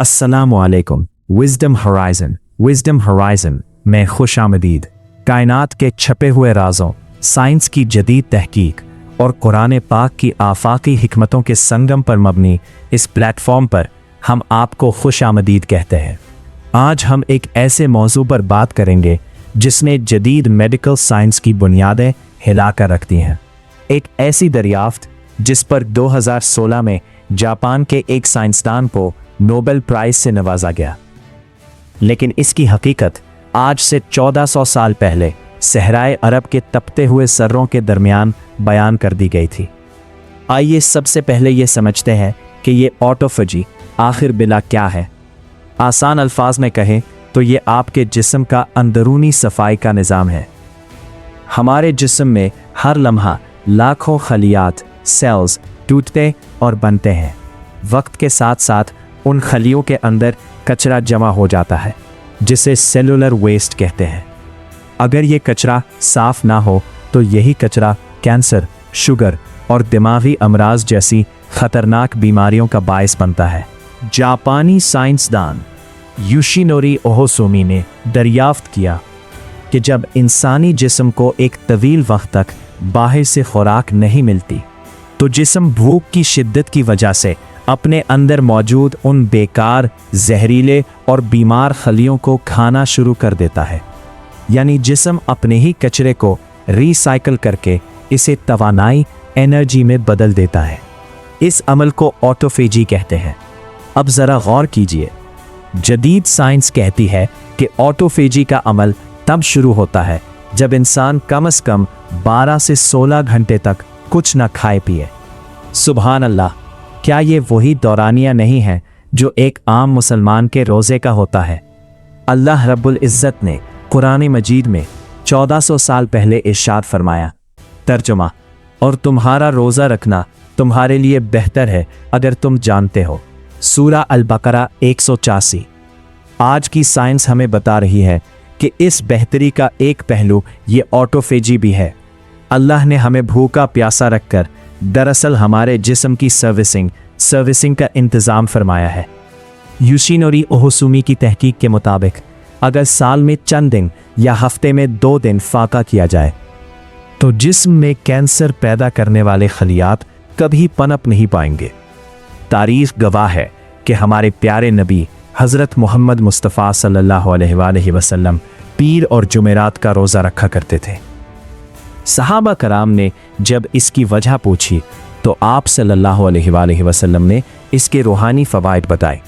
अस्सलामुअलैकुम। विज़डम हॉराइज़न में खुश आमदीद। कायनात के छपे हुए राज़ों, साइंस की जदीद तहकीक और कुरान पाक की आफाकी हिकमतों के संगम पर मबनी इस प्लेटफॉर्म पर हम आपको खुश आमदीद कहते हैं। आज हम एक ऐसे मौजू पर बात करेंगे जिसने जदीद मेडिकल साइंस की बुनियादें हिलाकर रख दी हैं। एक ऐसी दरियाफ्त जिस पर 2016 में जापान के एक साइंसदान को नोबेल प्राइज से नवाजा गया, लेकिन इसकी हकीकत आज से 1400 साल पहले सहराए अरब के तपते हुए सर्रों के दरमियान बयान कर दी गई थी। आइए सबसे पहले ये समझते हैं कि ये ऑटोफेजी आखिर बिला क्या है। आसान अल्फाज में कहें तो ये आपके जिस्म का अंदरूनी सफाई का निज़ाम है। हमारे जिस्म में हर लम्हा लाखों खलियात सेल्स टूटते और बनते हैं। वक्त के साथ साथ उन खलियों के अंदर कचरा जमा हो जाता है जिसे सेलुलर वेस्ट कहते हैं। अगर ये कचरा साफ ना हो तो यही कचरा कैंसर, शुगर और दिमागी अमराज जैसी खतरनाक बीमारियों का बायस बनता है। जापानी साइंसदान योशिनोरी ओहोसुमी ने दरियाफ्त किया कि जब इंसानी जिस्म को एक तवील वक्त तक बाहर से खुराक नहीं मिलती तो जिस्म भूख की शिद्दत की वजह से अपने अंदर मौजूद उन बेकार, जहरीले और बीमार खलियों को खाना शुरू कर देता है। यानी जिस्म अपने ही कचरे को रिसाइकल करके इसे तवानाई एनर्जी में बदल देता है। इस अमल को ऑटोफेजी कहते हैं। अब ज़रा गौर कीजिए, जदीद साइंस कहती है कि ऑटोफेजी का अमल तब शुरू होता है जब इंसान कम से कम 12 से 16 घंटे तक कुछ न खाए पिए। सुभान अल्लाह, क्या ये वही दौरानिया नहीं है जो एक आम मुसलमान के रोज़े का होता है? अल्लाह रब्बुल इज़्ज़त ने कुरान मजीद में 1400 साल पहले इरशाद फरमाया, तर्जुमा, और तुम्हारा रोज़ा रखना तुम्हारे लिए बेहतर है अगर तुम जानते हो। सूरा अल बकरा 184। आज की साइंस हमें बता रही है कि इस बेहतरी का एक पहलू ये ऑटोफेजी भी है। अल्लाह ने हमें भूखा प्यासा रखकर दरअसल हमारे जिस्म की सर्विसिंग का इंतज़ाम फरमाया है। योशिनोरी ओहोसुमी की तहकीक के मुताबिक अगर साल में चंद दिन या हफ्ते में 2 दिन फाका किया जाए तो जिस्म में कैंसर पैदा करने वाले खलियात कभी पनप नहीं पाएंगे। तारीख गवाह है कि हमारे प्यारे नबी हज़रत मोहम्मद मुस्तफ़ा सल्लल्लाहु अलैहि वसल्लम पीर और जुमेरात का रोज़ा रखा करते थे। सहाबा कराम ने जब इसकी वजह पूछी तो आप सल्लल्लाहु अलैहि वसल्लम ने इसके रूहानी फ़वाइद बताए।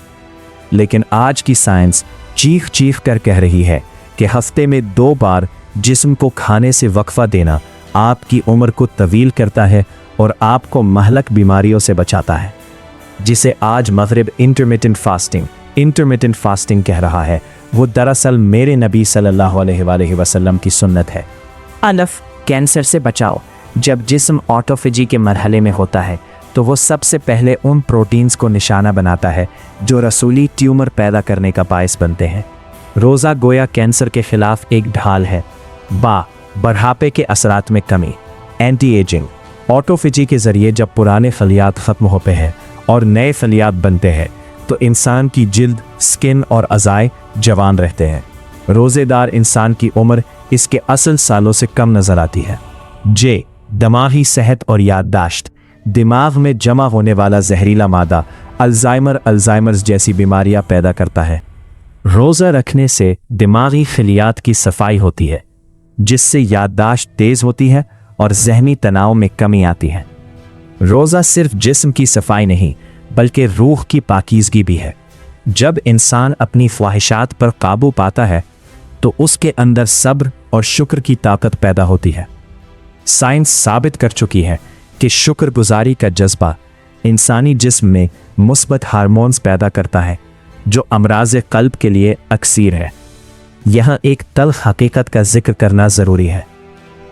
लेकिन आज की साइंस चीख कर कह रही है कि हफ्ते में 2 बार जिस्म को खाने से वक्फा देना आपकी उम्र को तवील करता है और आपको महलक बीमारियों से बचाता है, जिसे आज मगरिब इंटरमिटेंट फास्टिंग कह रहा है। वो दरअसल मेरे नबी सल्लल्लाहु अलैहि वसल्लम की सुन्नत है। अनफ कैंसर से बचाओ। जब जिस्म ऑटोफेजी के मरहले में होता है तो वो सबसे पहले उन प्रोटीन्स को निशाना बनाता है जो रसूली ट्यूमर पैदा करने का बायस बनते हैं। रोज़ा गोया कैंसर के खिलाफ एक ढाल है। बढ़ापे के असरात में कमी, एंटी एजिंग। ऑटोफेजी के ज़रिए जब पुराने खलियात ख़त्म होते हैं और नए खलियात बनते हैं तो इंसान की जिल्द, स्किन और अज़ाए जवान रहते हैं। रोज़ेदार इंसान की उम्र इसके असल सालों से कम नज़र आती है। दिमागी सेहत और याददाश्त। दिमाग में जमा होने वाला जहरीला मादा अल्जाइमर्स जैसी बीमारियां पैदा करता है। रोज़ा रखने से दिमागी खलियात की सफाई होती है, जिससे याददाश्त तेज़ होती है और जहनी तनाव में कमी आती है। रोज़ा सिर्फ जिस्म की सफाई नहीं बल्कि रूह की पाकीज़गी भी है। जब इंसान अपनी ख्वाहिशात पर काबू पाता है तो उसके अंदर सब्र और शुक्र की ताकत पैदा होती है। साइंस साबित कर चुकी है कि शुक्रगुजारी का जज्बा इंसानी जिस्म में मुस्बत हार्मोन्स पैदा करता है जो अमराज कल्ब के लिए अक्सीर है। यहाँ एक तल्ख हकीकत का जिक्र करना ज़रूरी है।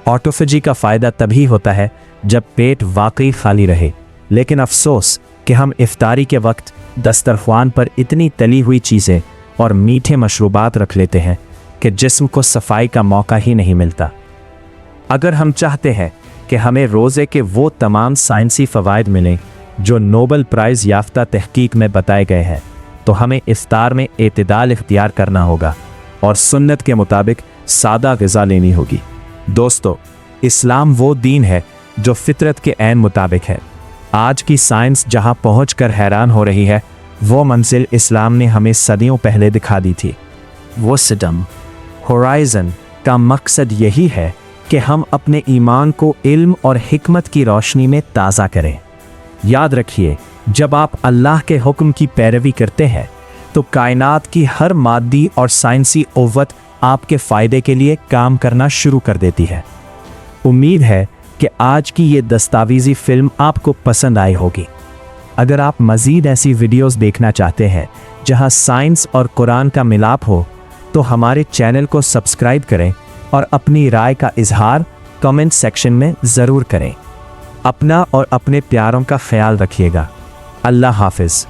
ऑटोफेजी का फ़ायदा तभी होता है जब पेट वाकई खाली रहे, लेकिन अफसोस कि हम इफ्तारी के वक्त दस्तरख्वान पर इतनी तली हुई चीज़ें और मीठे मशरूबात रख लेते हैं कि जिस्म को सफाई का मौका ही नहीं मिलता। अगर हम चाहते हैं कि हमें रोज़े के वो तमाम साइंसी फ़वाइद मिलें जो नोबेल प्राइज़ याफ्ता तहकीक में बताए गए हैं, تو हमें इफ्तार में एतदाल इख्तियार करना होगा और सुन्नत के मुताबिक सादा ग़िज़ा लेनी होगी। दोस्तों, इस्लाम वो दीन है जो फितरत के ऐन मुताबिक है। आज की साइंस जहां पहुंचकर हैरान हो रही है, वो मंजिल इस्लाम ने हमें सदियों पहले दिखा दी थी। वो सिस्टम होराइज़न का मकसद यही है कि हम अपने ईमान को इल्म और हिकमत की रोशनी में ताज़ा करें। याद रखिए, जब आप अल्लाह के हुक्म की पैरवी करते हैं तो कायनात की हर मादी और साइंसी क़ुव्वत आपके फ़ायदे के लिए काम करना शुरू कर देती है। उम्मीद है कि आज की ये दस्तावेज़ी फ़िल्म आपको पसंद आई होगी। अगर आप मज़ीद ऐसी वीडियोस देखना चाहते हैं जहां साइंस और कुरान का मिलाप हो, तो हमारे चैनल को सब्सक्राइब करें और अपनी राय का इजहार कमेंट सेक्शन में ज़रूर करें। अपना और अपने प्यारों का ख्याल रखिएगा। अल्लाह हाफ़िज़।